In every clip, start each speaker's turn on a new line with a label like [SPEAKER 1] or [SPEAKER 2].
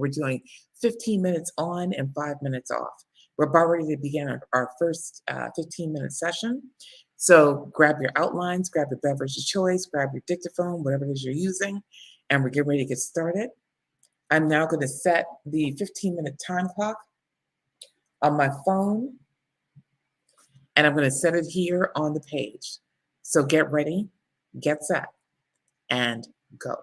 [SPEAKER 1] We're doing 15 minutes on and 5 minutes off. We're about ready to begin our first 15-minute session. So grab your outlines, grab your beverage of choice, grab your dictaphone, whatever it is you're using, and we're getting ready to get started. I'm now going to set the 15-minute time clock on my phone, and I'm going to set it here on the page. So get ready, get set, and go.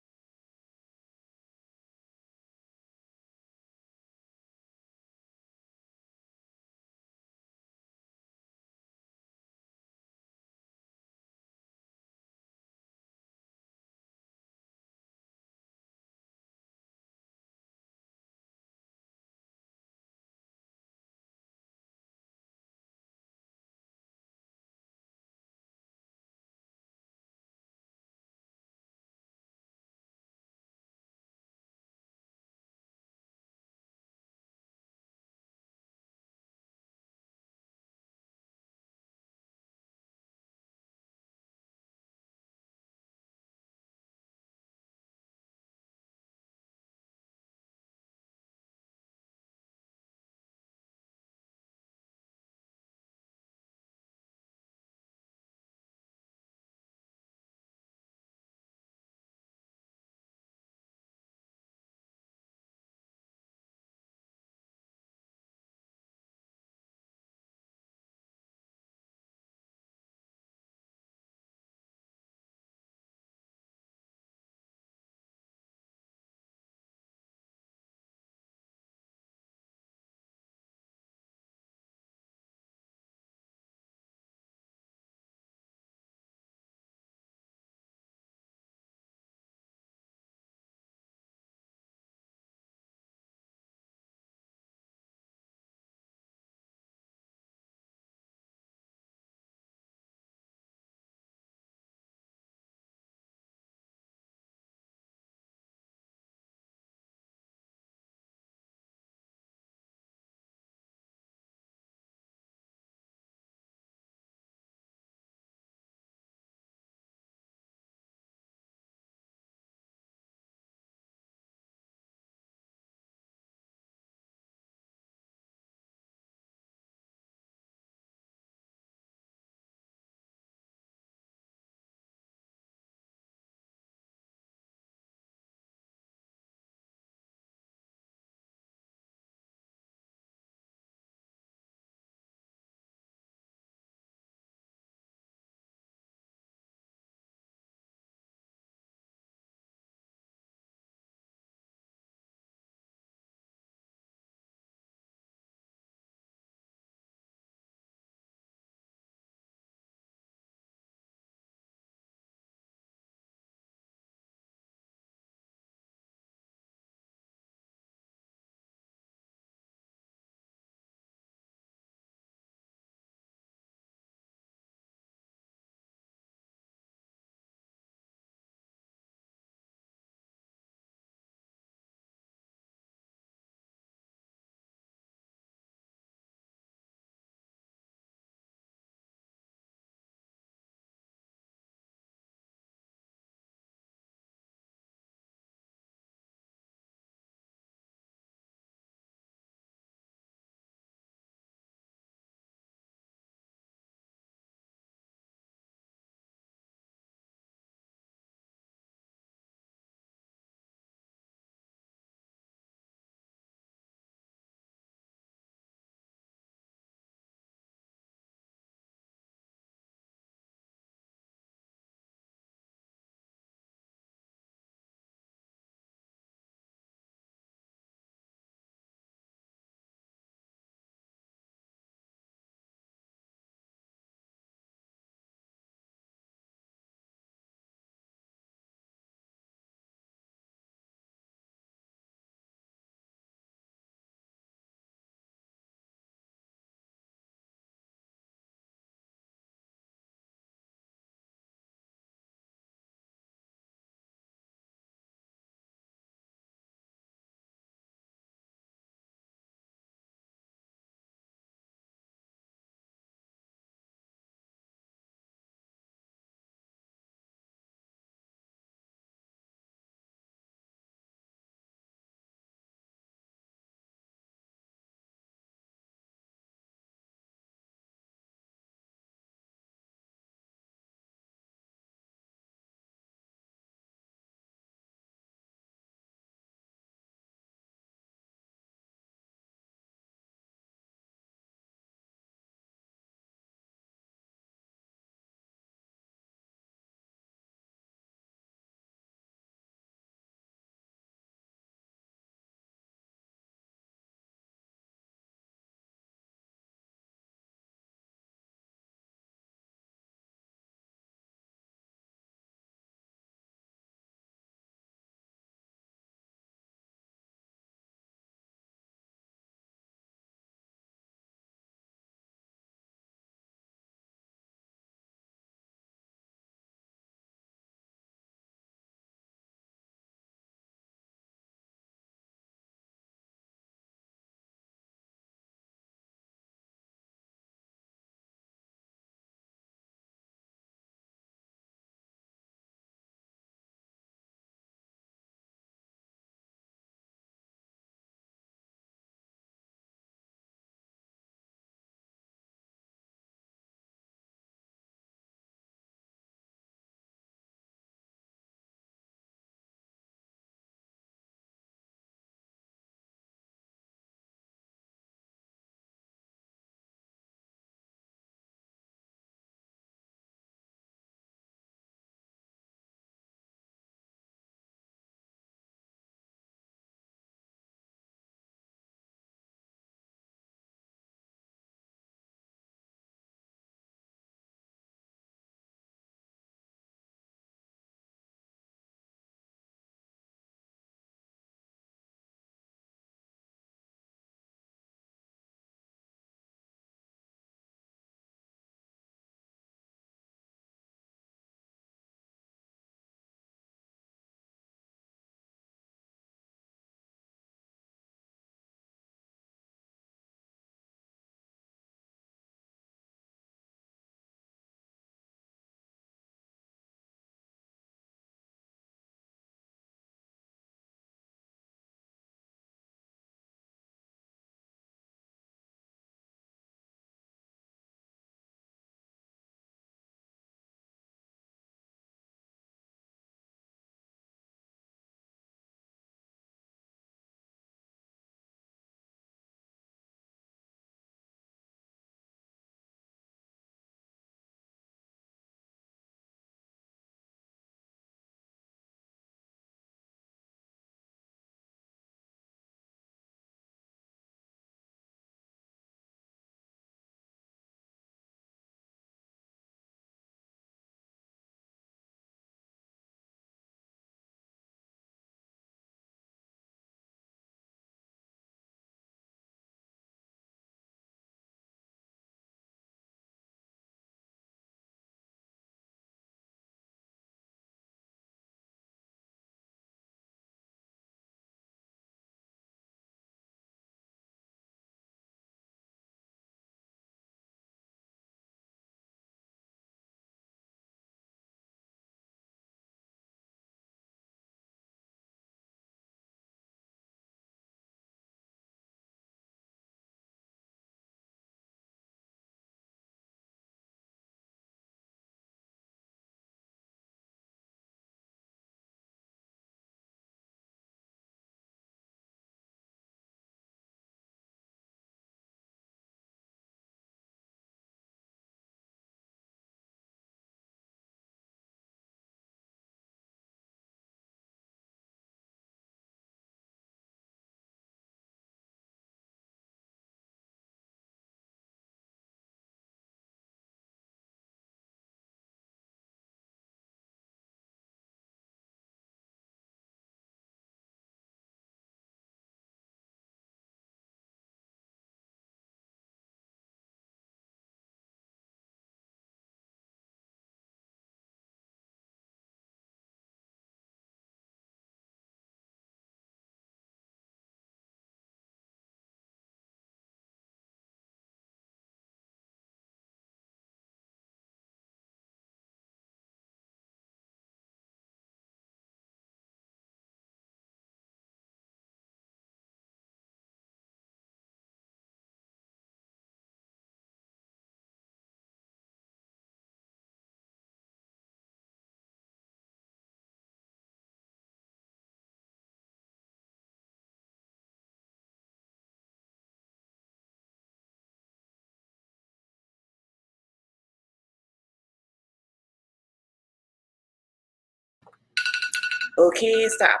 [SPEAKER 1] Okay, stop.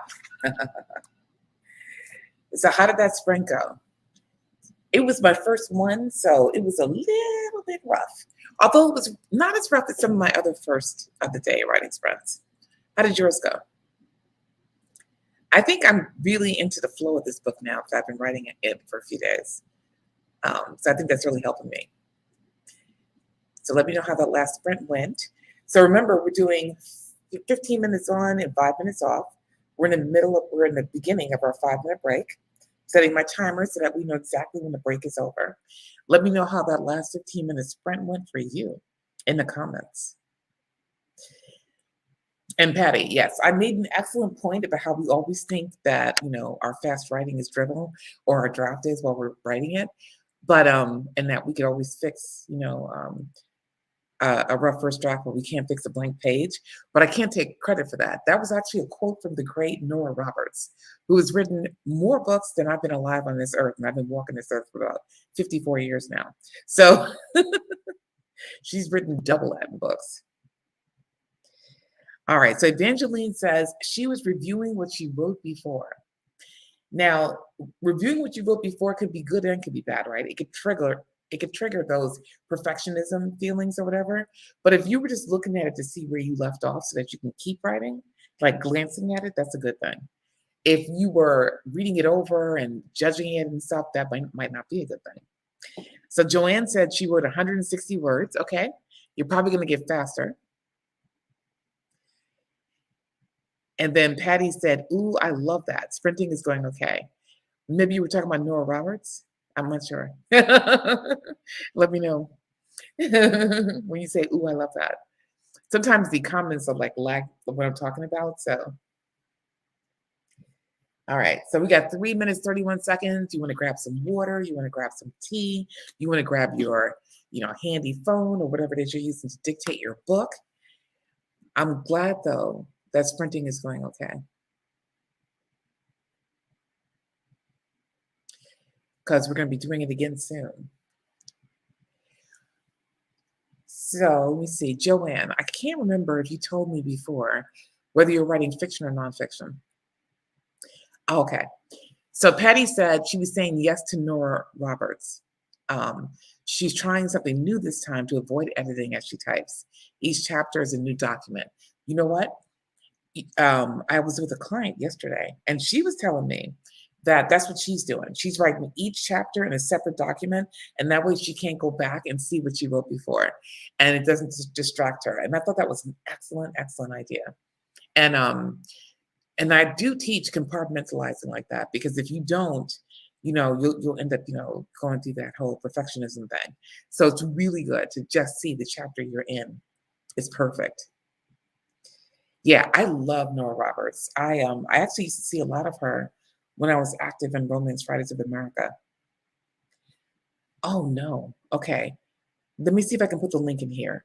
[SPEAKER 1] So how did that sprint go? It was my first one, so it was a little bit rough. Although it was not as rough as some of my other first of the day writing sprints. How did yours go? I think I'm really into the flow of this book now because I've been writing it for a few days. So I think that's really helping me. So let me know how that last sprint went. So remember, we're doing 15 minutes on and 5 minutes off. We're in the beginning of our 5 minute break, setting my timer so that we know exactly when the break is over. Let me know how that last 15-minute sprint went for you in the comments. And Patty, yes, I made an excellent point about how we always think that, our fast writing is dribble or our draft is while we're writing it. But and that we could always fix, a rough first draft, but we can't fix a blank page. But I can't take credit for that. That was actually a quote from the great Nora Roberts, who has written more books than I've been alive on this earth. And I've been walking this earth for about 54 years now. So she's written double that in books. All right. So Evangeline says she was reviewing what she wrote before. Now, reviewing what you wrote before could be good and could be bad, right? It could trigger those perfectionism feelings or whatever. But if you were just looking at it to see where you left off so that you can keep writing, like glancing at it, that's a good thing. If you were reading it over and judging it and stuff, that might not be a good thing. So Joanne said she wrote 160 words. Okay, you're probably going to get faster. And then Patty said, ooh, I love that. Sprinting is going okay. Maybe you were talking about Nora Roberts. I'm not sure. Let me know when you say, ooh, I love that. Sometimes the comments are like what I'm talking about. So, all right. So we got 3 minutes, 31 seconds. You want to grab some water. You want to grab some tea. You want to grab your, handy phone or whatever it is you're using to dictate your book. I'm glad, though, that sprinting is going okay. Because we're going to be doing it again soon. So let me see, Joanne, I can't remember if you told me before whether you're writing fiction or nonfiction. Okay. So Patty said she was saying yes to Nora Roberts. She's trying something new this time to avoid editing as she types. Each chapter is a new document. You know what? I was with a client yesterday, and she was telling me that that's what she's doing. She's writing each chapter in a separate document, and that way she can't go back and see what she wrote before, and it doesn't distract her. And I thought that was an excellent, excellent idea. And I do teach compartmentalizing like that, because if you don't, you'll end up, going through that whole perfectionism thing. So it's really good to just see the chapter you're in. It's perfect. Yeah, I love Nora Roberts. I actually used to see a lot of her when I was active in Romance Writers of America. Oh no. Okay. Let me see if I can put the link in here.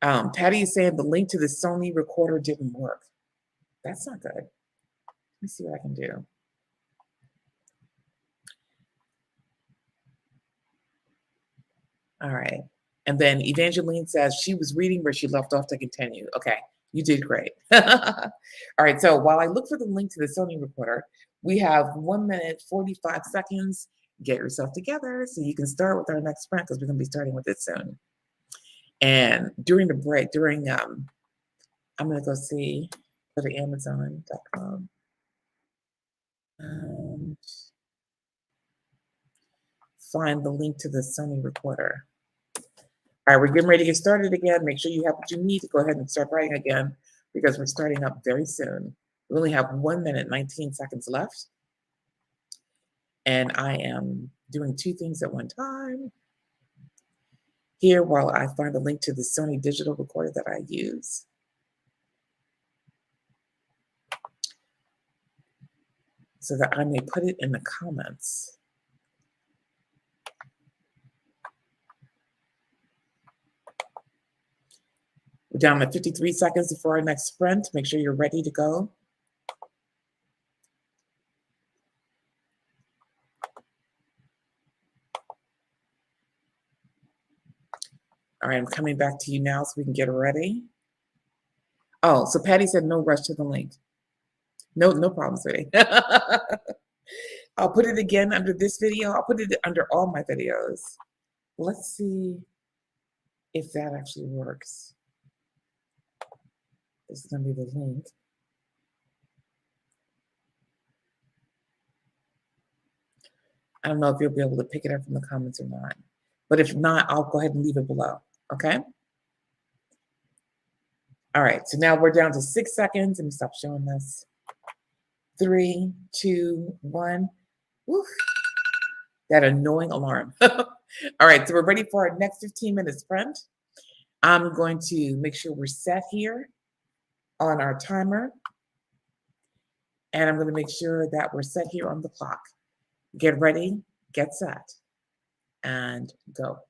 [SPEAKER 1] Patty is saying the link to the Sony recorder didn't work. That's not good. Let me see what I can do. All right. And then Evangeline says she was reading where she left off to continue. Okay, you did great. All right, so while I look for the link to the Sony recorder, we have 1 minute, 45 seconds. Get yourself together so you can start with our next sprint, because we're going to be starting with it soon. And during the break, I'm going to go to Amazon.com. Find the link to the Sony recorder. All right, we're getting ready to get started again. Make sure you have what you need to go ahead and start writing again, because we're starting up very soon. We only have 1 minute, 19 seconds left. And I am doing two things at one time here while I find the link to the Sony digital recorder that I use. So that I may put it in the comments. We're down to 53 seconds before our next sprint. Make sure you're ready to go. All right, I'm coming back to you now so we can get ready. Oh, so Patty said no rush to the link. No, no problem, sweetie. I'll put it again under this video. I'll put it under all my videos. Let's see if that actually works. This is going to be the link. I don't know if you'll be able to pick it up from the comments or not. But if not, I'll go ahead and leave it below. Okay? All right. So now we're down to 6 seconds. Let me stop showing this. 3, 2, 1. Woof. That annoying alarm. All right. So we're ready for our next 15-minute sprint. I'm going to make sure we're set here on our timer. And I'm going to make sure that we're set here on the clock. Get ready, get set, and go.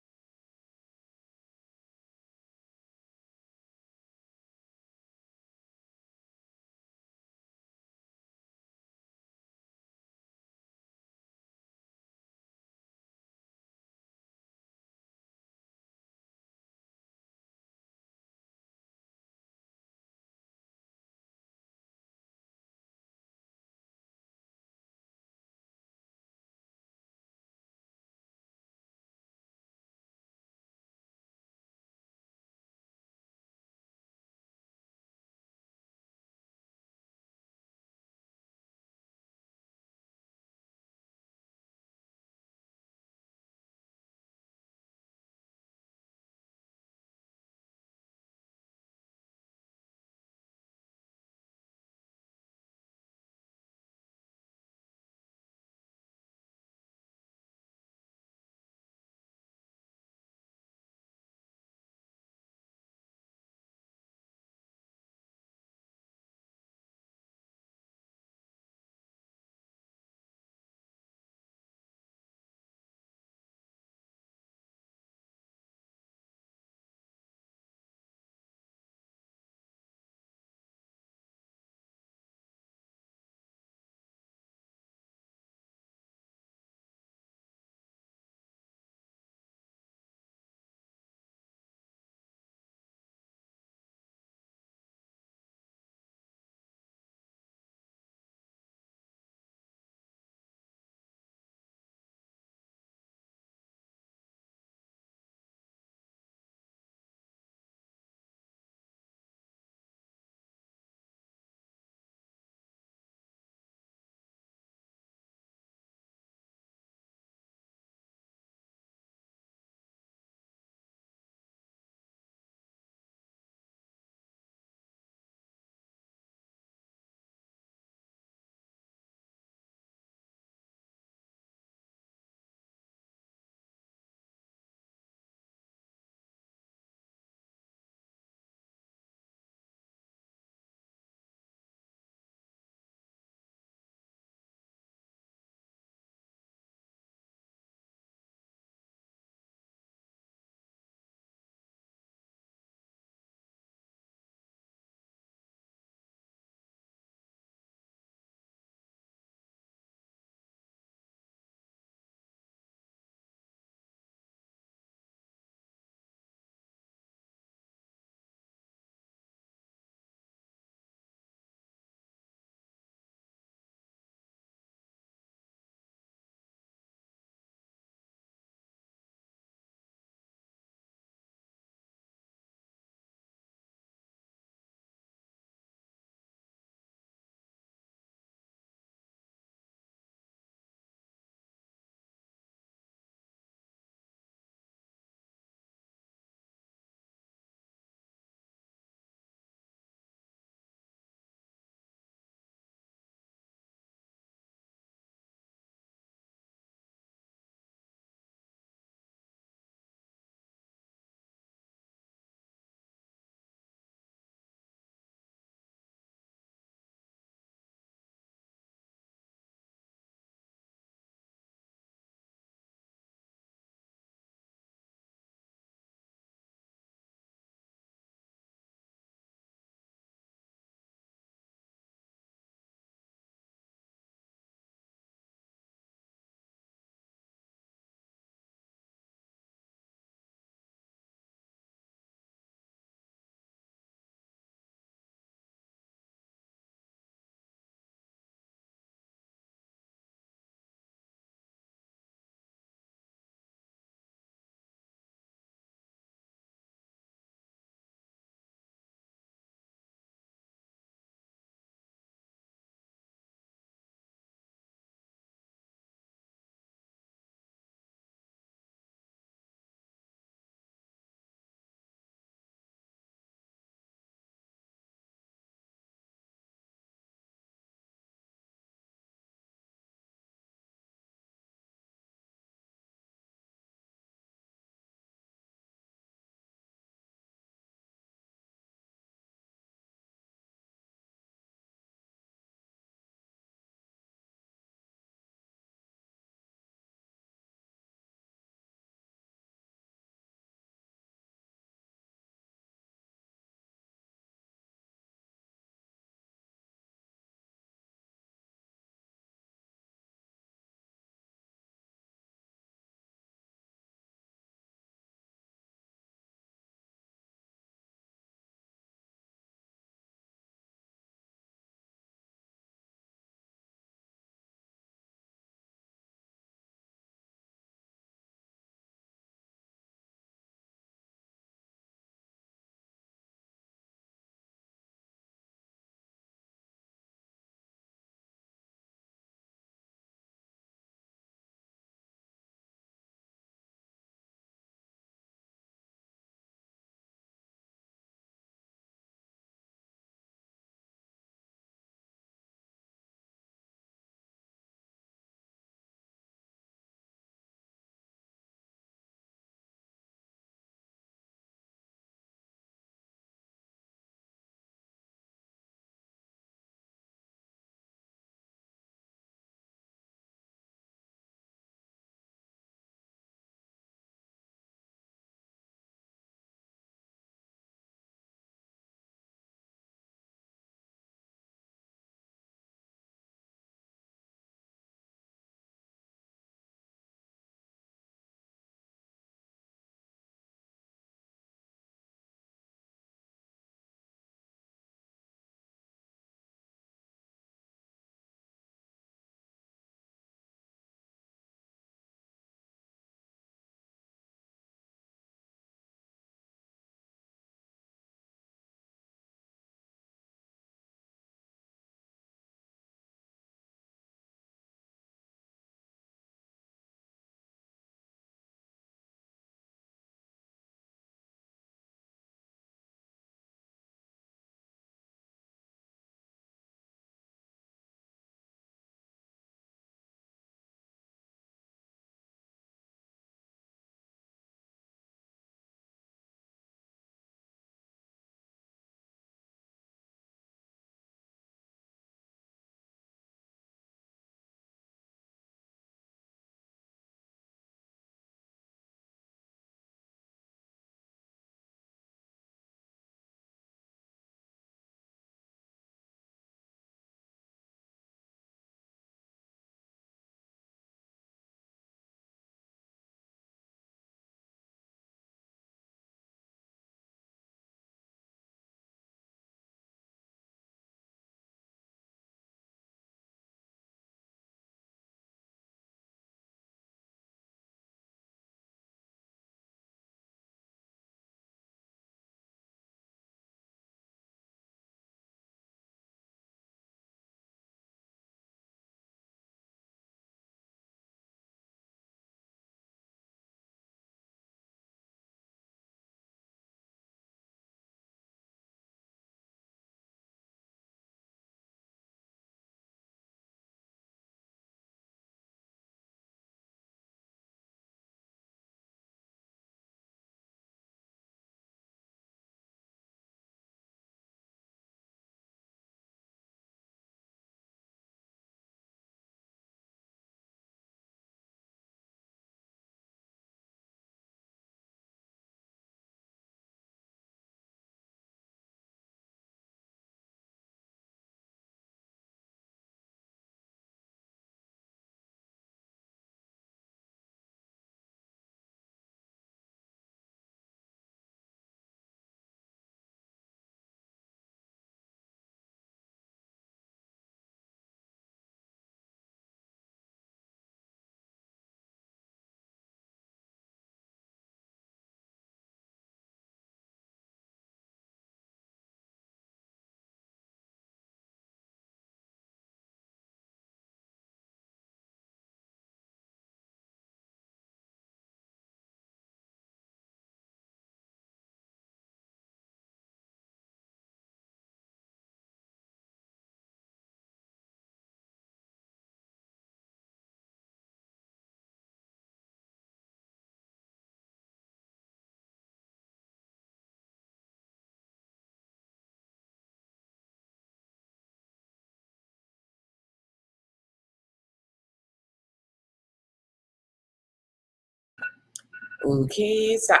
[SPEAKER 1] Okay, stop.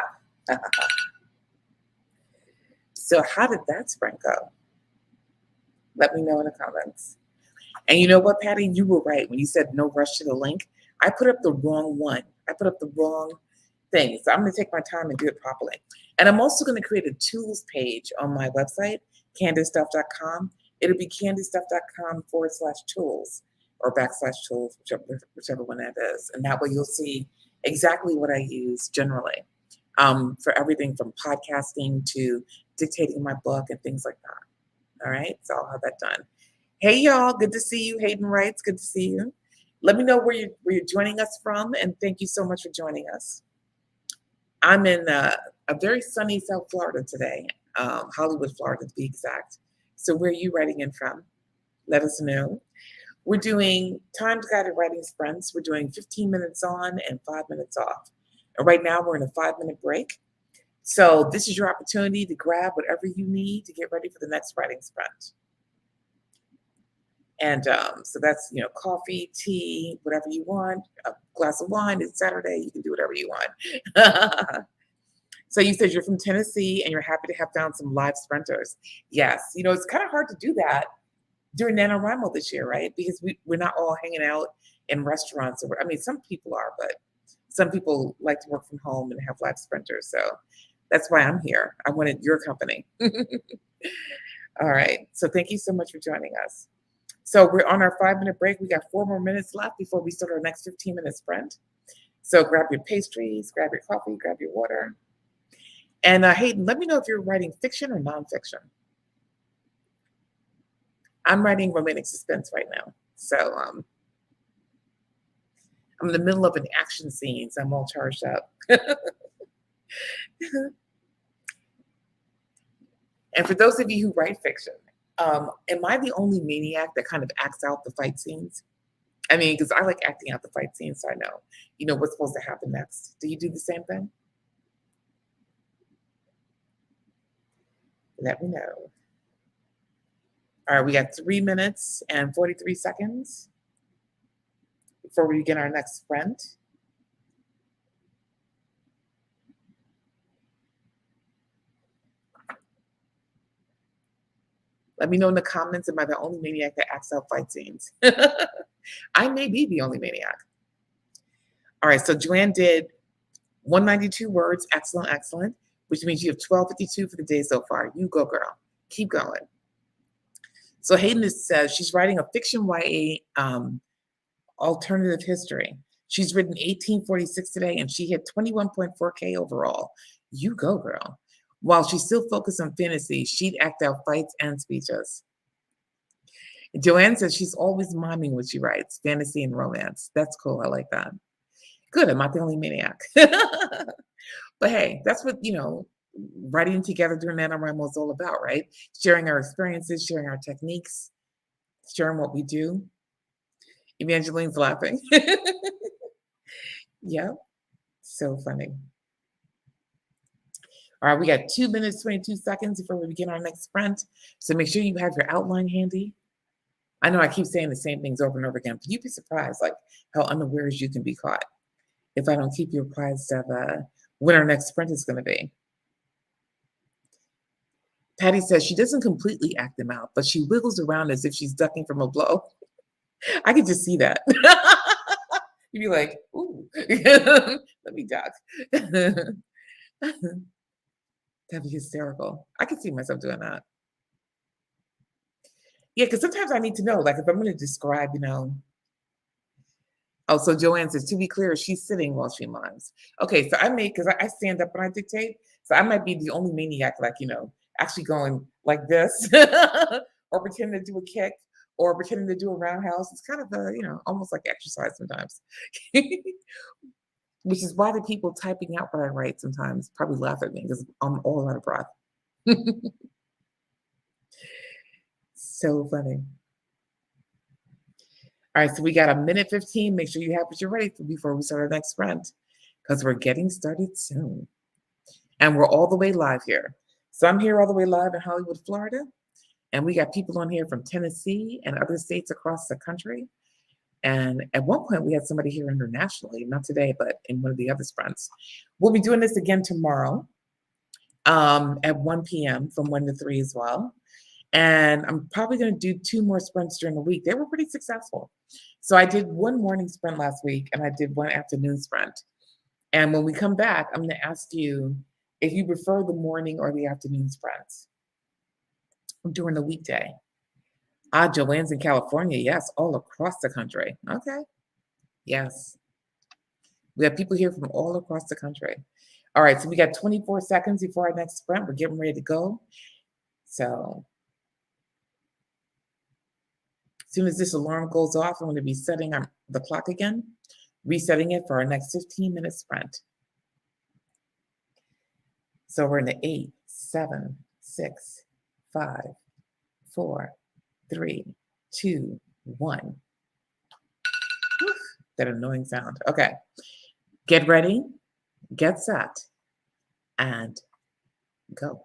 [SPEAKER 1] So how did that sprint go? Let me know in the comments. And you know what, Patty? You were right when you said no rush to the link. I put up the wrong one. I put up the wrong thing. So I'm going to take my time and do it properly. And I'm also going to create a tools page on my website, candaceduff.com. It'll be candaceduff.com/tools or /tools, whichever one that is. And that way you'll see exactly what I use generally for everything from podcasting to dictating my book and things like that. All right. So I'll have that done. Hey y'all, good to see you. Hayden Wrights, good to see you. Let me know where you're joining us from, and thank you so much for joining us. I'm in a very sunny South Florida today, Hollywood, Florida to be exact. So where are you writing in from? Let us know. We're doing time-guided writing sprints. We're doing 15 minutes on and 5 minutes off. And right now we're in a 5-minute break. So this is your opportunity to grab whatever you need to get ready for the next writing sprint. And so that's, coffee, tea, whatever you want, a glass of wine. It's Saturday. You can do whatever you want. So you said you're from Tennessee and you're happy to have found some live sprinters. Yes. It's kind of hard to do that during Nanowrimo this year, right? Because we're not all hanging out in restaurants. Some people are, but some people like to work from home and have live sprinters. So that's why I'm here. I wanted your company. All right. So thank you so much for joining us. So we're on our 5-minute break. We got 4 more minutes left before we start our next 15-minute sprint. So grab your pastries, grab your coffee, grab your water. And Hayden, let me know if you're writing fiction or nonfiction. I'm writing romantic suspense right now. So I'm in the middle of an action scene, so I'm all charged up. And for those of you who write fiction, am I the only maniac that kind of acts out the fight scenes? Because I like acting out the fight scenes, so I know, what's supposed to happen next. Do you do the same thing? Let me know. All right, we got 3 minutes and 43 seconds before we begin our next sprint. Let me know in the comments, am I the only maniac that acts out fight scenes? I may be the only maniac. All right, so Joanne did 192 words, excellent, excellent, which means you have 1252 for the day so far. You go, girl. Keep going. So Hayden says she's writing a fiction YA alternative history. She's written 1846 today, and she hit 21.4K overall. You go, girl. While she's still focused on fantasy, she'd act out fights and speeches. Joanne says she's always miming when she writes, fantasy and romance. That's cool. I like that. Good. I'm not the only maniac. But hey, that's what, writing together during Nanowrimo is all about, right? Sharing our experiences, sharing our techniques, sharing what we do. Evangeline's laughing. Yeah. So funny. All right, we got 2 minutes, 22 seconds before we begin our next sprint. So make sure you have your outline handy. I know I keep saying the same things over and over again, but you'd be surprised how unawares you can be caught if I don't keep you apprised of when our next sprint is going to be. Patty says she doesn't completely act them out, but she wiggles around as if she's ducking from a blow. I could just see that. You'd be like, ooh, let me duck. That'd be hysterical. I could see myself doing that. Yeah, because sometimes I need to know, if I'm going to describe, Oh, so Joanne says, to be clear, she's sitting while she mimes. Okay, so because I stand up when I dictate, so I might be the only maniac, actually going like this, or pretending to do a kick, or pretending to do a roundhouse. It's kind of almost like exercise sometimes. Which is why the people typing out what I write sometimes probably laugh at me because I'm all out of breath. So funny. All right, so we got 1:15. Make sure you have what you're ready for before we start our next sprint, because we're getting started soon. And we're all the way live here. So I'm here all the way live in Hollywood, Florida. And we got people on here from Tennessee and other states across the country. And at one point, we had somebody here internationally, not today, but in one of the other sprints. We'll be doing this again tomorrow at 1 p.m. from 1 to 3 as well. And I'm probably going to do 2 more sprints during the week. They were pretty successful. So I did one morning sprint last week and I did one afternoon sprint. And when we come back, I'm going to ask you if you prefer the morning or the afternoon sprints during the weekday. Ah, Joanne's in California. Yes, all across the country. Okay. Yes. We have people here from all across the country. All right, so we got 24 seconds before our next sprint. We're getting ready to go. So as soon as this alarm goes off, I'm going to be setting the clock again, resetting it for our next 15-minute sprint. So we're in the 8, 7, 6, 5, 4, 3, 2, 1. That annoying sound. Okay. Get ready, get set, and go.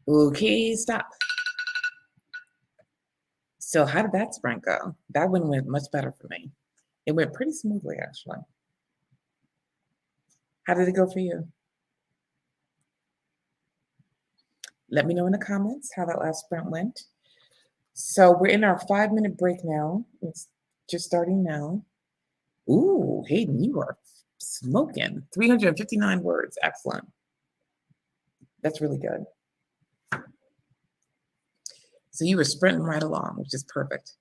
[SPEAKER 1] Okay, stop. So how did that sprint go? That one went much better for me. It went pretty smoothly, actually. How did it go for you? Let me know in the comments how that last sprint went. So we're in our 5-minute break now. It's just starting now. Ooh, Hayden, you are smoking. 359 words. Excellent. That's really good. So you were sprinting right along, which is perfect.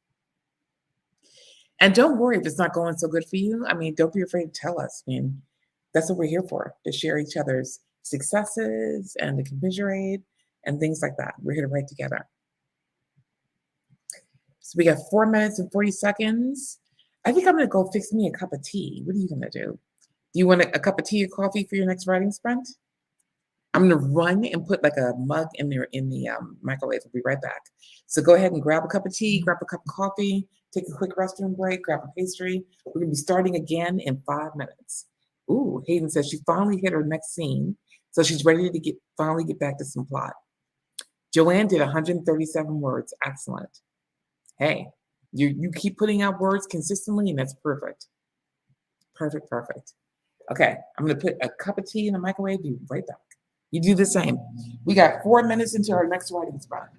[SPEAKER 1] And don't worry if it's not going so good for you. I mean, don't be afraid to tell us. I mean, that's what we're here for, to share each other's successes and to commiserate and things like that. We're here to write together. So we got 4 minutes and 40 seconds. I think I'm going to go fix me a cup of tea. What are you going to do? Do you want a cup of tea or coffee for your next writing sprint? I'm going to run and put like a mug in there in the microwave. We'll be right back. So go ahead and grab a cup of tea, grab a cup of coffee, take a quick restroom break, grab a pastry. We're going to be starting again in 5 minutes. Ooh, Hayden says she finally hit her next scene, so she's ready to finally get back to some plot. Joanne did 137 words. Excellent. Hey, you keep putting out words consistently, and that's perfect. Perfect, perfect. Okay, I'm going to put a cup of tea in the microwave. Be right back. You do the same. We got 4 minutes into our next writing sprint.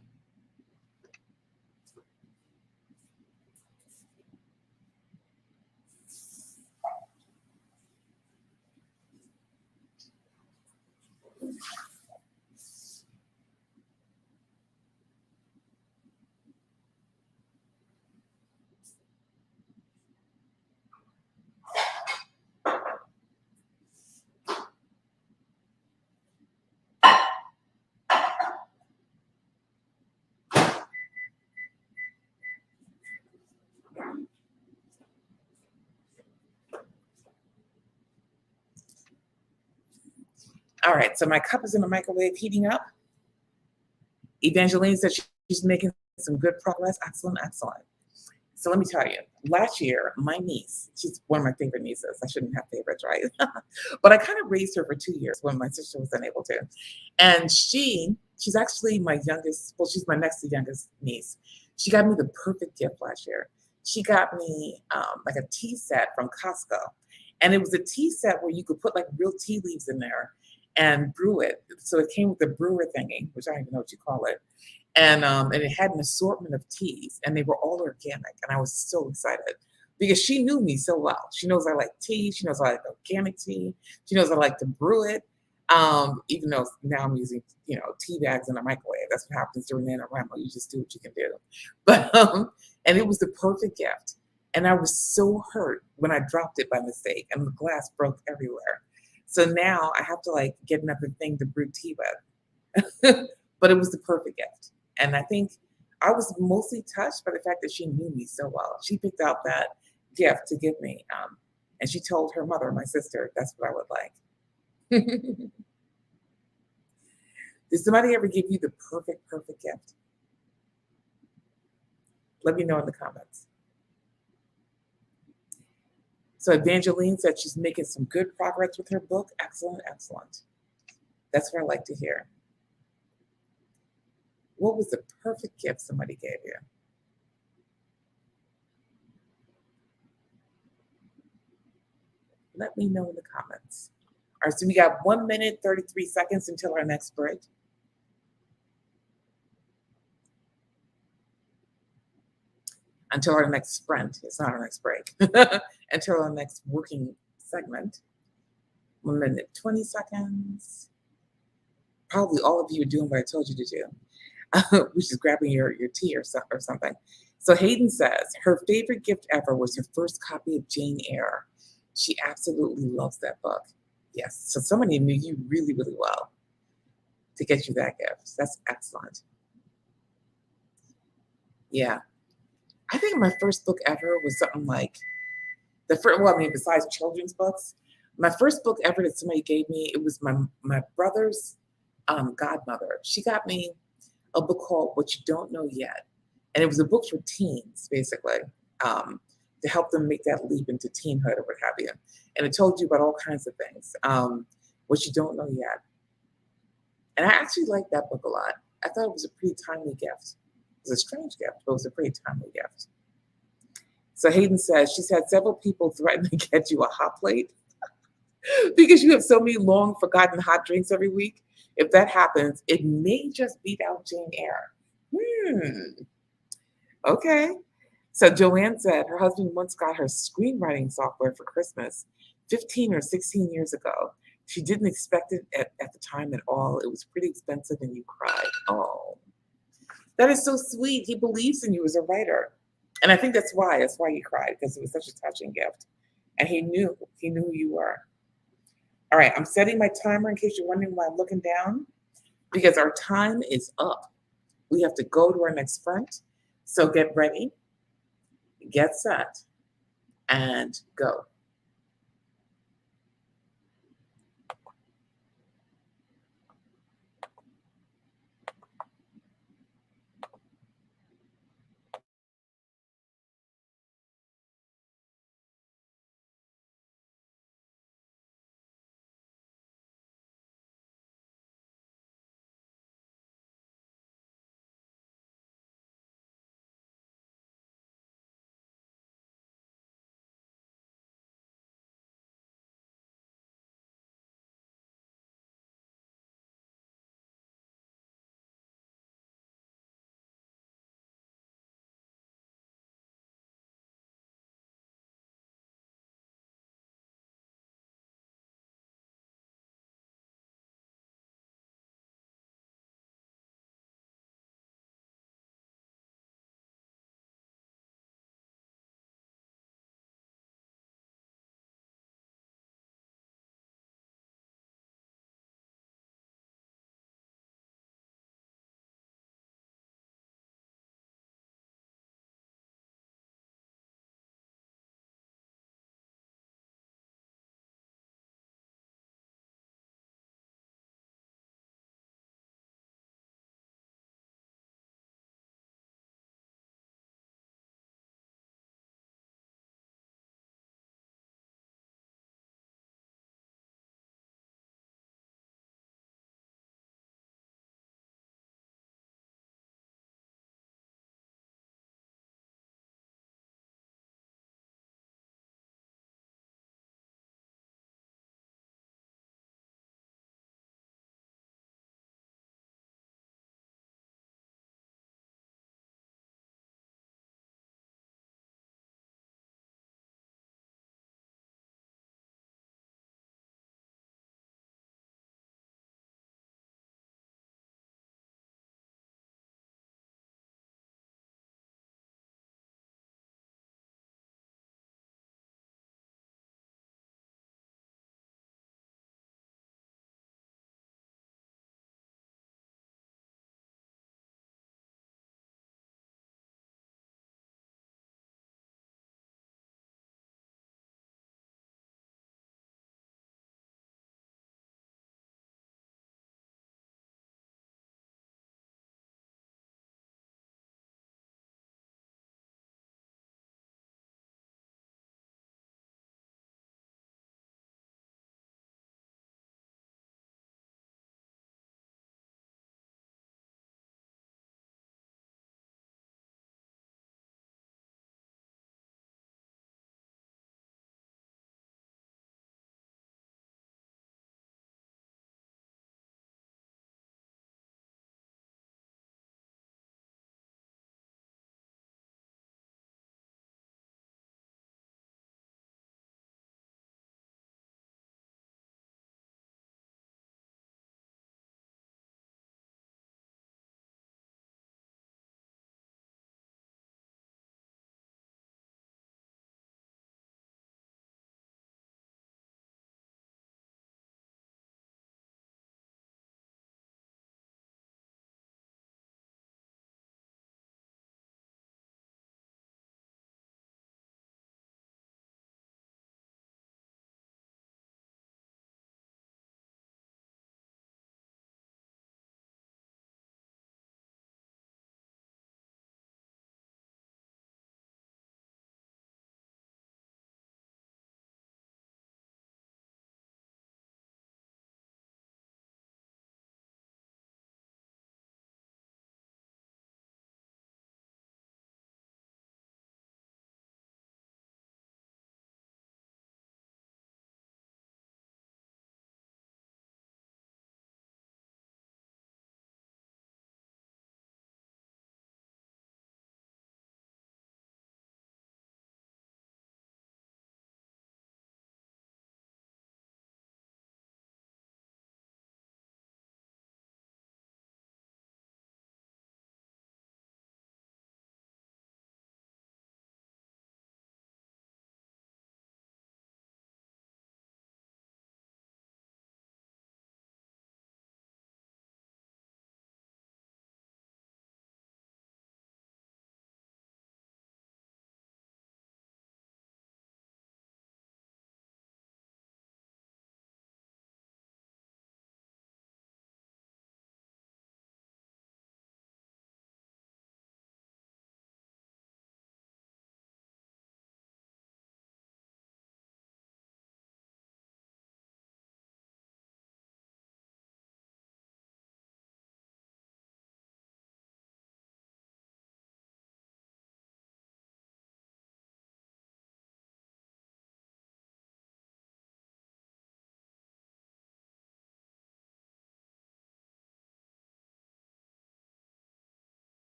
[SPEAKER 1] All right, so my cup is in the microwave heating up. Evangeline said she's making some good progress. Excellent, excellent. So let me tell you, last year, my niece, she's one of my favorite nieces. I shouldn't have favorites, right? But I kind of raised her for 2 years when my sister was unable to. And she's actually my youngest, well, she's my next to youngest niece. She got me the perfect gift last year. She got me like a tea set from Costco. And it was a tea set where you could put like real tea leaves in there and brew it. So it came with the brewer thingy, which I don't even know what you call it, and it had an assortment of teas, and they were all organic, and I was so excited because she knew me so well. She knows I like tea. She knows I like organic tea. She knows I like to brew it. Even though now I'm using tea bags in a microwave. That's what happens during Nanowrimo. You just do what you can do. But and it was the perfect gift. And I was so hurt when I dropped it by mistake, and the glass broke everywhere. So now I have to like get another thing to brew tea with. But it was the perfect gift. And I think I was mostly touched by the fact that she knew me so well. She picked out that gift to give me. And she told her mother, my sister, that's what I would like. Did somebody ever give you the perfect, perfect gift? Let me know in the comments. So Evangeline said she's making some good progress with her book. Excellent, excellent. That's what I like to hear. What was the perfect gift somebody gave you? Let me know in the comments. All right, so we got 1 minute, 33 seconds until our next break. Until our next sprint. It's not our next break. Until our next working segment. 1 minute, 20 seconds. Probably all of you are doing what I told you to do, which is grabbing your tea or something. So Hayden says her favorite gift ever was her first copy of Jane Eyre. She absolutely loves that book. Yes, so somebody knew you really, really well to get you that gift. That's excellent. Yeah. I think my first book ever was something like well, I mean, besides children's books, my first book ever that somebody gave me, it was my brother's godmother. She got me a book called What You Don't Know Yet. And it was a book for teens, basically, to help them make that leap into teenhood or what have you. And it told you about all kinds of things, what you don't know yet. And I actually like that book a lot. I thought it was a pretty timely gift. It was a strange gift, but it was a pretty timely gift. So Hayden says she's had several people threaten to get you a hot plate because you have so many long forgotten hot drinks every week. If that happens, it may just beat out Jane Eyre. Hmm. Okay. So Joanne said her husband once got her screenwriting software for Christmas 15 or 16 years ago. She didn't expect it at the time at all. It was pretty expensive and you cried. Oh, that is so sweet. He believes in you as a writer. And I think that's why. That's why he cried, because it was such a touching gift. And he knew who you were. All right, I'm setting my timer in case you're wondering why I'm looking down, because our time is up. We have to go to our next sprint. So get ready, get set, and go.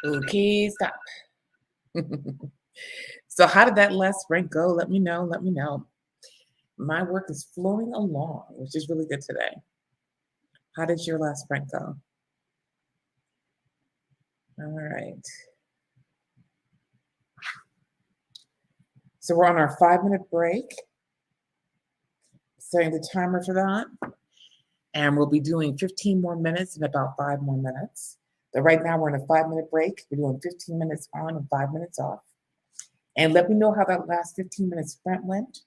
[SPEAKER 1] Okay, stop. So how did that last sprint go? Let me know. Let me know. My work is flowing along, which is really good today. How did your last sprint go? All right. So we're on our 5-minute break. Setting the timer for that. And we'll be doing 15 more minutes in about 5 more minutes. So right now we're in a 5-minute break. We're doing 15 minutes on and 5 minutes off. And let me know how that last 15-minute sprint went.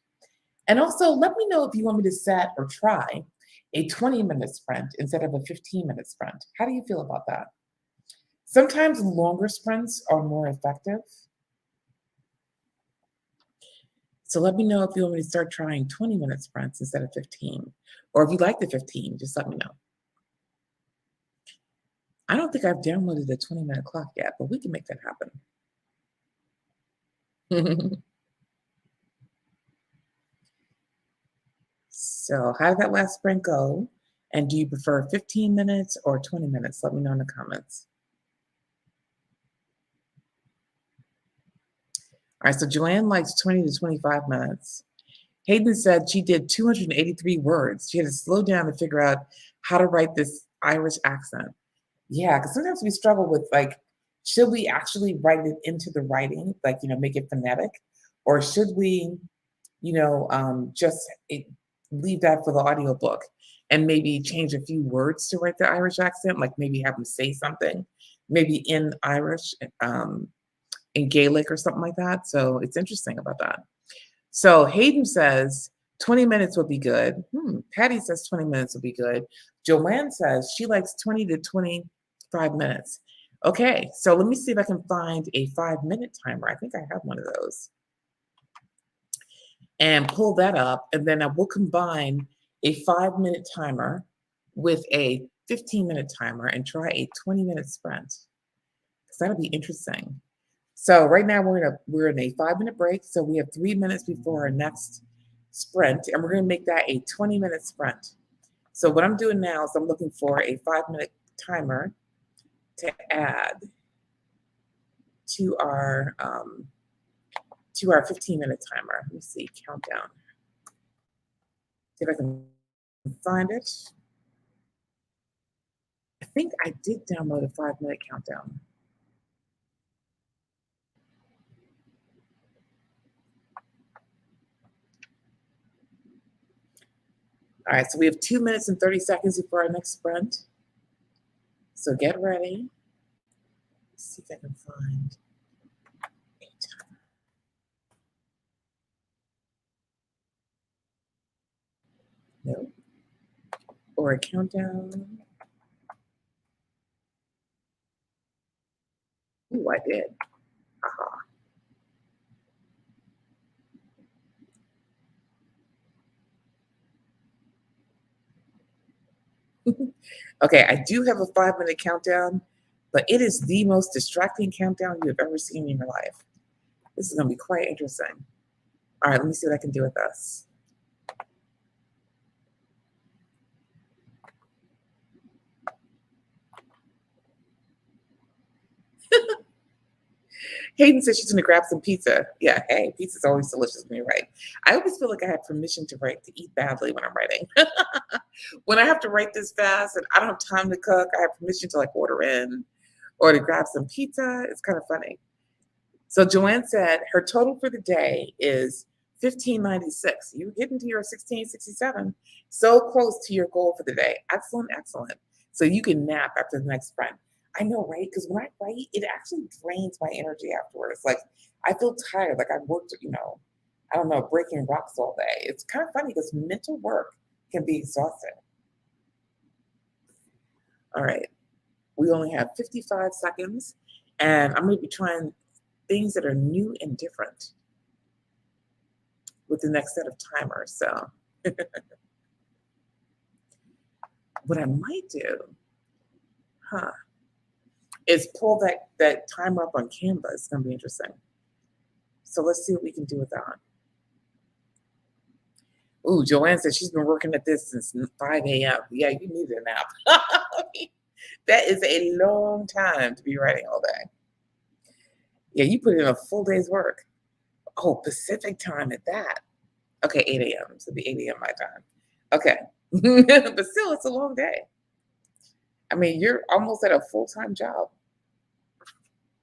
[SPEAKER 1] And also let me know if you want me to set or try a 20-minute sprint instead of a 15-minute sprint. How do you feel about that? Sometimes longer sprints are more effective. So let me know if you want me to start trying 20-minute sprints instead of 15. Or if you like the 15, just let me know. I don't think I've downloaded the 20-minute clock yet, but we can make that happen. So how did that last sprint go? And do you prefer 15 minutes or 20 minutes? Let me know in the comments. All right, so Joanne likes 20 to 25 minutes. Hayden said she did 283 words. She had to slow down to figure out how to write this Irish accent. Yeah, because sometimes we struggle with like, should we actually write it into the writing, like, make it phonetic? Or should we, just leave that for the audiobook and maybe change a few words to write the Irish accent, like maybe have them say something, maybe in Irish, in Gaelic or something like that. So it's interesting about that. So Hayden says 20 minutes would be good. Patty says 20 minutes would be good. Joanne says she likes 20 to 25 minutes. Okay, so let me see if I can find a 5-minute timer. I think I have one of those. And pull that up, and then I will combine a 5-minute timer with a 15-minute timer and try a 20-minute sprint. Because that'll be interesting. So right now we're in a 5-minute break. So we have 3 minutes before our next sprint, and we're going to make that a 20-minute sprint. So what I'm doing now is I'm looking for a 5-minute timer to add to our 15-minute timer. Let me see, countdown. See if I can find it. I think I did download a 5-minute countdown. All right, so we have 2 minutes and 30 seconds before our next sprint. So get ready. Let's see if I can find a timer. No. Or a countdown. Ooh, I did. Aha. Okay, I do have a 5-minute countdown, but it is the most distracting countdown you have ever seen in your life. This is going to be quite interesting. All right, let me see what I can do with this. Hayden says she's going to grab some pizza. Yeah, hey, pizza's always delicious when you write. I always feel like I have permission to eat badly when I'm writing. When I have to write this fast and I don't have time to cook, I have permission to like order in or to grab some pizza. It's kind of funny. So Joanne said her total for the day is 1596. You're getting to your 1667. So close to your goal for the day. Excellent, excellent. So you can nap after the next sprint. I know, right? Because when I write, it actually drains my energy afterwards. Like I feel tired. Like I've worked, I don't know, breaking rocks all day. It's kind of funny because mental work can be exhausting. All right. We only have 55 seconds, and I'm going to be trying things that are new and different with the next set of timers. So what I might do, is pull that timer up on Canva. It's going to be interesting. So let's see what we can do with that. Ooh, Joanne said she's been working at this since 5 a.m. Yeah, you need a nap. That is a long time to be writing all day. Yeah, you put in a full day's work. Oh, Pacific time at that. Okay, 8 a.m. So it'll be 8 a.m. my time. Okay. But still, it's a long day. I mean, you're almost at a full-time job.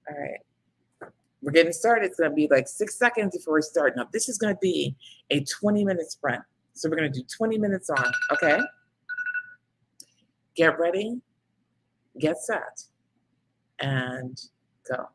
[SPEAKER 1] All right. We're getting started. It's going to be like 6 seconds before we start. Now, this is going to be a 20-minute sprint. So we're going to do 20 minutes on. Okay. Get ready, get set, and go.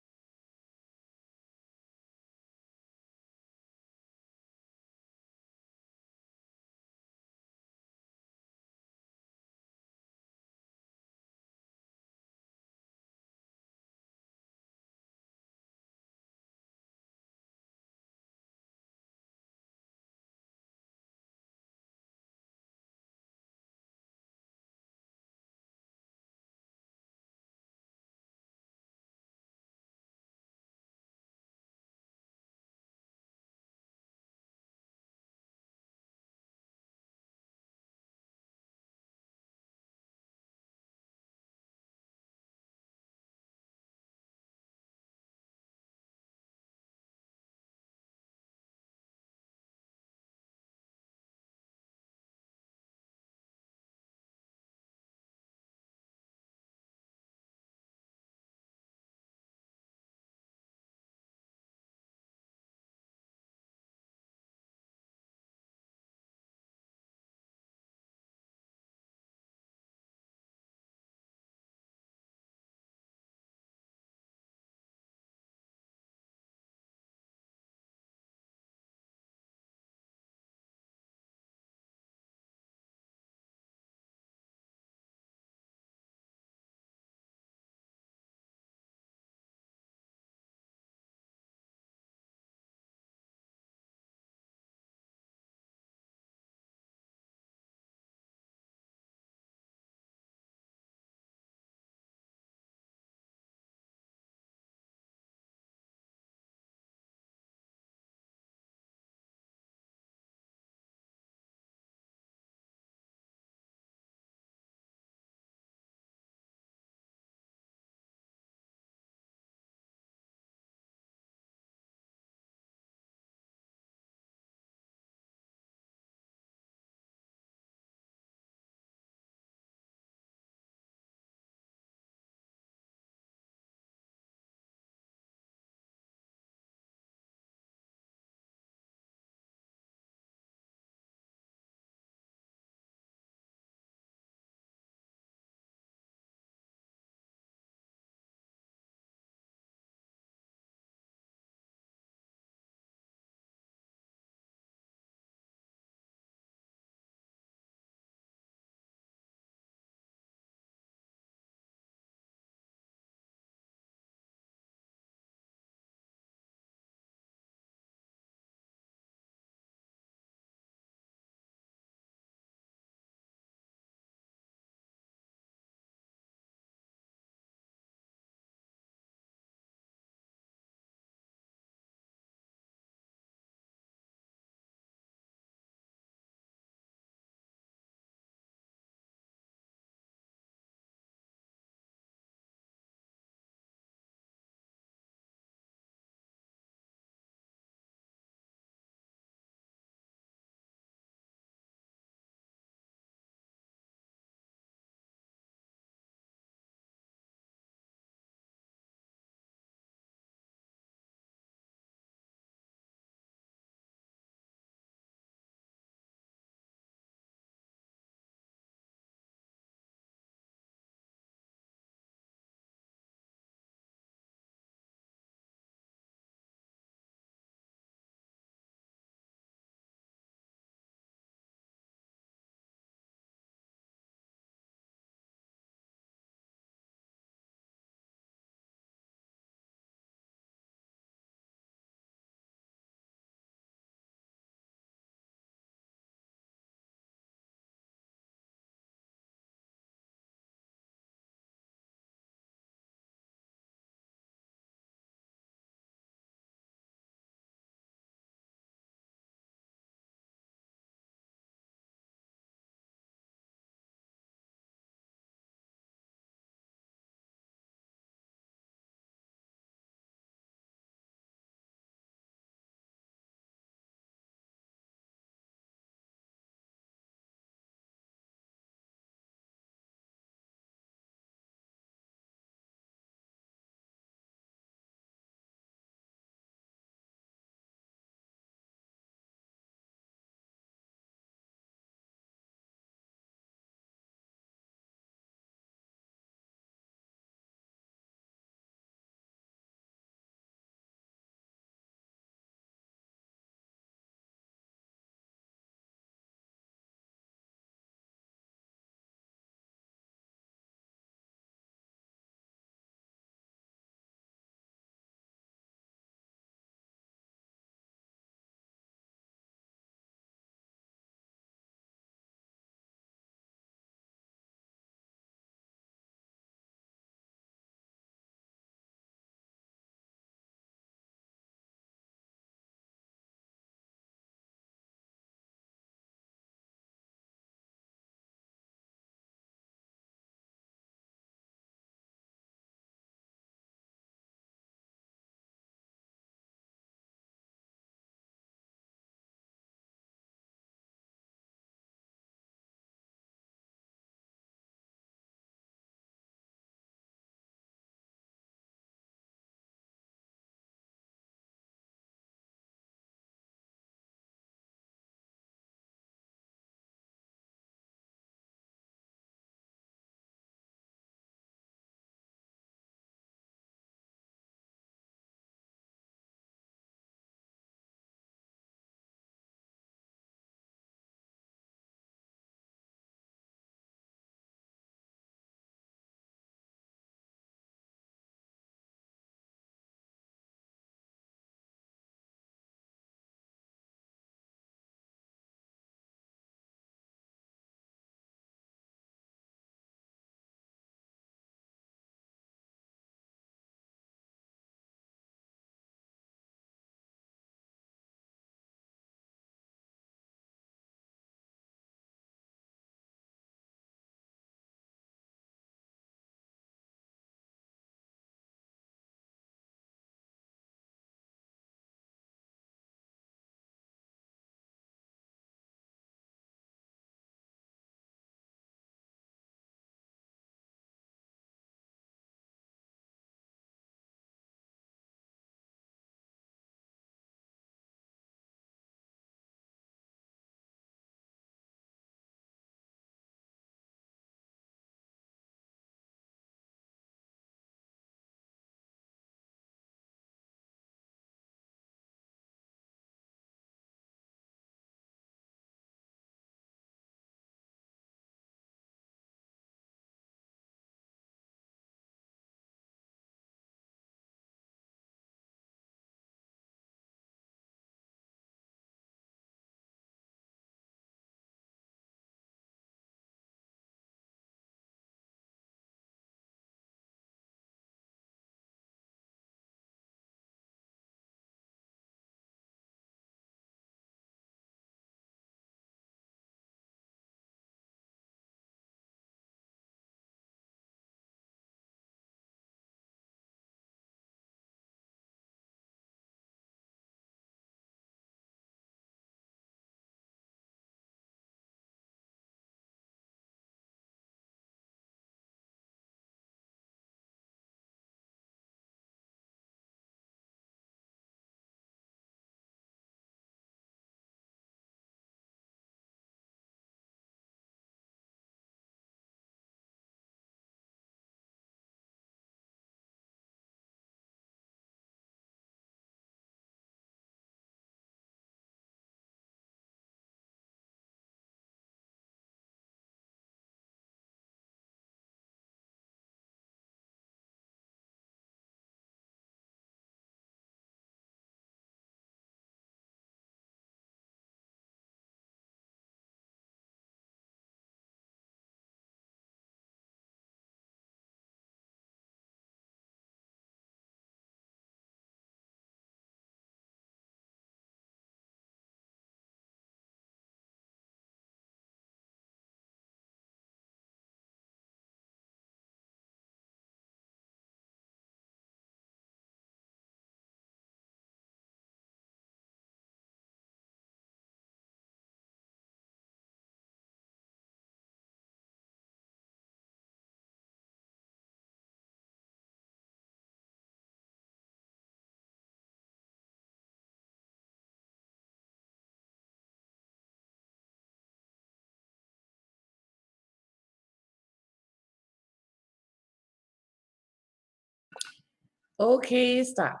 [SPEAKER 1] Okay, stop.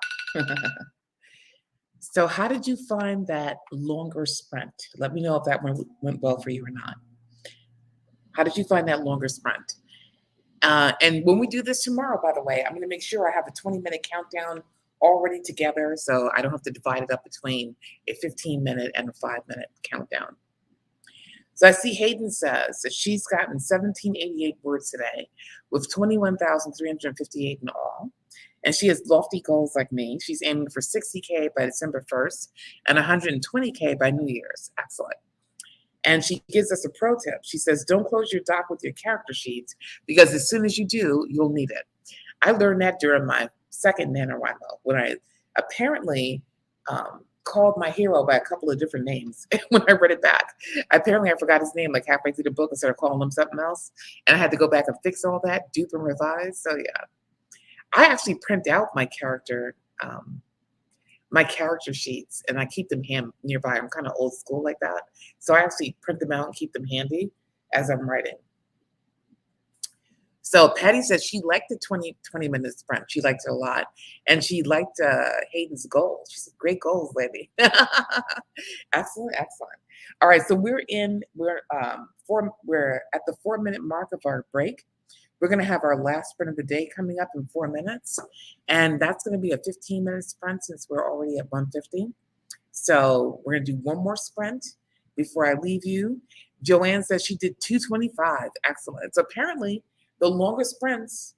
[SPEAKER 1] So, how did you find that longer sprint? Let me know if that went well for you or not. How did you find that longer sprint? And when we do this tomorrow, by the way, I'm going to make sure I have a 20-minute countdown already together so I don't have to divide it up between a 15-minute and a 5-minute countdown. So I see Hayden says that she's gotten 1788 words today with 21,358 in all. And she has lofty goals like me. She's aiming for 60K by December 1st and 120K by New Year's. Excellent. And she gives us a pro tip. She says, don't close your doc with your character sheets because as soon as you do, you'll need it. I learned that during my second Nanowrimo when I apparently called my hero by a couple of different names when I read it back. Apparently, I forgot his name like halfway through the book instead of calling him something else. And I had to go back and fix all that, dupe and revise. So, yeah. I actually print out my character sheets and I keep them nearby. I'm kind of old school like that. So I actually print them out and keep them handy as I'm writing. So Patty says she liked the 20-minute sprint. She liked it a lot. And she liked Hayden's goals. She said, great goals, lady. Excellent, excellent. All right, so we're at the 4-minute mark of our break. We're going to have our last sprint of the day coming up in 4 minutes. And that's going to be a 15-minute sprint since we're already at 150. So we're going to do one more sprint before I leave you. Joanne says she did 225. Excellent. So apparently the longer sprints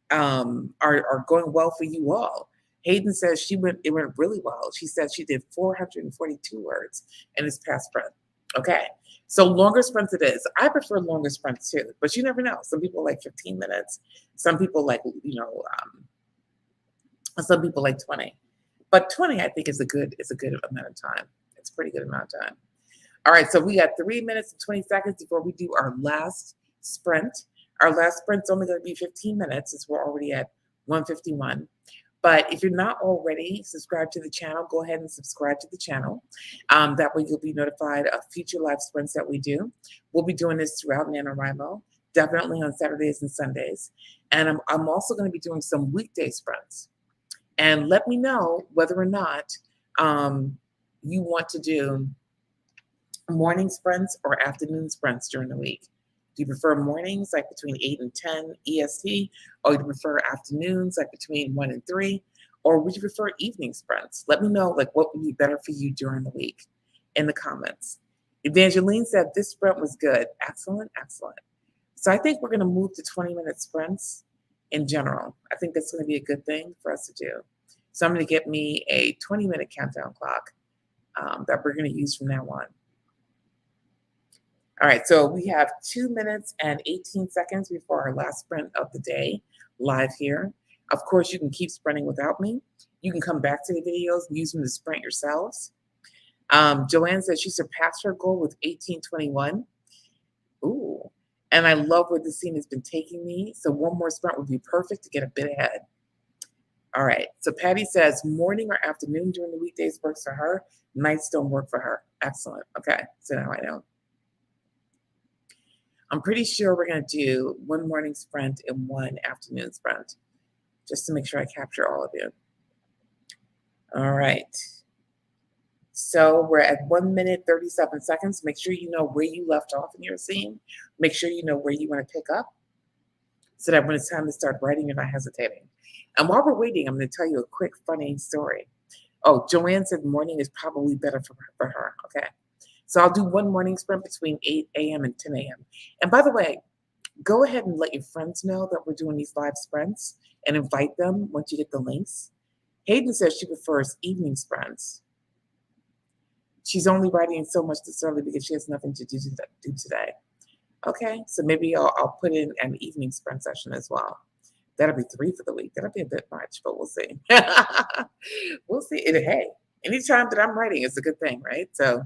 [SPEAKER 1] are going well for you all. Hayden says it went really well. She said she did 442 words in this past sprint. Okay. So longer sprints it is. I prefer longer sprints too, but you never know. Some people like 15 minutes. Some people like, some people like 20. But 20, I think, is a good amount of time. It's a pretty good amount of time. All right, so we got 3 minutes and 20 seconds before we do our last sprint. Our last sprint's only going to be 15 minutes since we're already at 151. But if you're not already subscribed to the channel, go ahead and subscribe to the channel. That way you'll be notified of future live sprints that we do. We'll be doing this throughout NaNoWriMo, definitely on Saturdays and Sundays. And I'm also going to be doing some weekday sprints. And let me know whether or not you want to do morning sprints or afternoon sprints during the week. Do you prefer mornings, like between 8 and 10 EST, or do you prefer afternoons, like between 1 and 3, or would you prefer evening sprints? Let me know, like, what would be better for you during the week in the comments. Evangeline said this sprint was good. Excellent, excellent. So I think we're going to move to 20-minute sprints in general. I think that's going to be a good thing for us to do. So I'm going to get me a 20-minute countdown clock that we're going to use from now on. All right, so we have 2 minutes and 18 seconds before our last sprint of the day live here. Of course, you can keep sprinting without me. You can come back to the videos and use them to sprint yourselves. Joanne says she surpassed her goal with 18:21. Ooh, and I love where the scene has been taking me. So one more sprint would be perfect to get a bit ahead. All right, so Patty says morning or afternoon during the weekdays works for her. Nights don't work for her. Excellent. Okay, so now I know. I'm pretty sure we're going to do one morning sprint and one afternoon sprint, just to make sure I capture all of you. All right. So we're at 1 minute, 37 seconds. Make sure you know where you left off in your scene. Make sure you know where you want to pick up so that when it's time to start writing, you're not hesitating. And while we're waiting, I'm going to tell you a quick, funny story. Oh, Joanne said morning is probably better for her. Okay. So I'll do one morning sprint between 8 a.m. and 10 a.m. And by the way, go ahead and let your friends know that we're doing these live sprints and invite them once you get the links. Hayden says she prefers evening sprints. She's only writing so much this early because she has nothing to do today. Okay, so maybe I'll put in an evening sprint session as well. That'll be 3 for the week. That'll be a bit much, but we'll see. We'll see. Hey, anytime that I'm writing, it's a good thing, right? So,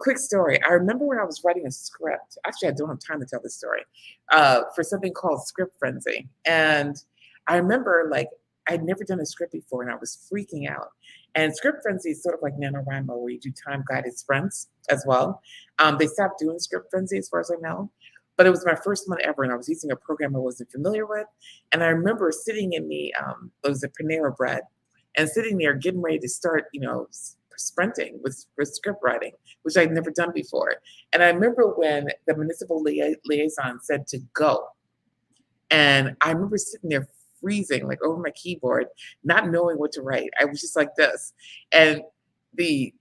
[SPEAKER 1] quick story. I remember when I was writing a script. Actually, I don't have time to tell this story. For something called Script Frenzy, and I remember I'd never done a script before, and I was freaking out. And Script Frenzy is sort of like NaNoWriMo, where you do time-guided sprints as well. They stopped doing Script Frenzy as far as I know. but it was my first one ever, and I was using a program I wasn't familiar with. And I remember sitting in the it was a Panera Bread, and sitting there getting ready to start, sprinting with script writing, which I'd never done before. And I remember when the municipal liaison said to go, and I remember sitting there freezing, like over my keyboard, not knowing what to write. I was just like this, and the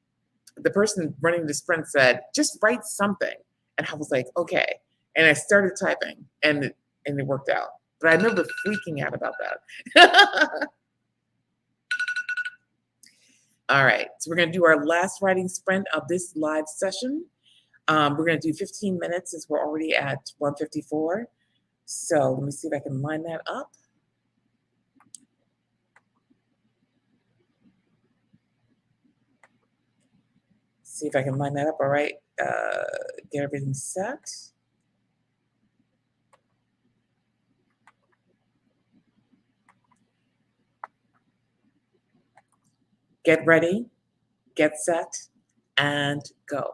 [SPEAKER 1] the person running the sprint said, "Just write something." And I was like, "Okay." And I started typing, and it worked out. But I remember freaking out about that. All right, so we're gonna do our last writing sprint of this live session. We're gonna do 15 minutes since we're already at 1:54. So let me see if I can line that up. See if I can line that up. All right, get everything set. Get ready, get set, and go.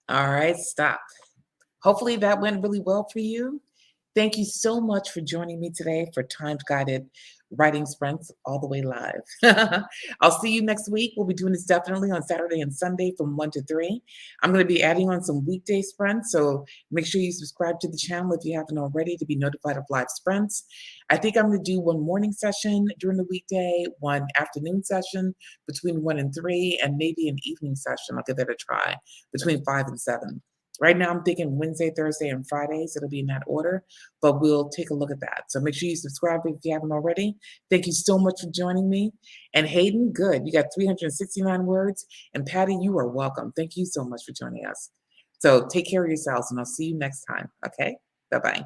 [SPEAKER 1] All right, stop. Hopefully that went really well for you. Thank you so much for joining me today for Timed Guided Writing Sprints all the way live. I'll see you next week. We'll be doing this definitely on Saturday and Sunday from 1 to 3. I'm going to be adding on some weekday sprints, so make sure you subscribe to the channel if you haven't already to be notified of live sprints. I think I'm going to do one morning session during the weekday, one afternoon session between 1 and 3, and maybe an evening session. I'll give that a try between 5 and 7. Right now, I'm thinking Wednesday, Thursday, and Fridays. It'll be in that order, but we'll take a look at that. So make sure you subscribe if you haven't already. Thank you so much for joining me. And Hayden, good. You got 369 words. And Patty, you are welcome. Thank you so much for joining us. So take care of yourselves, and I'll see you next time. Okay? Bye bye.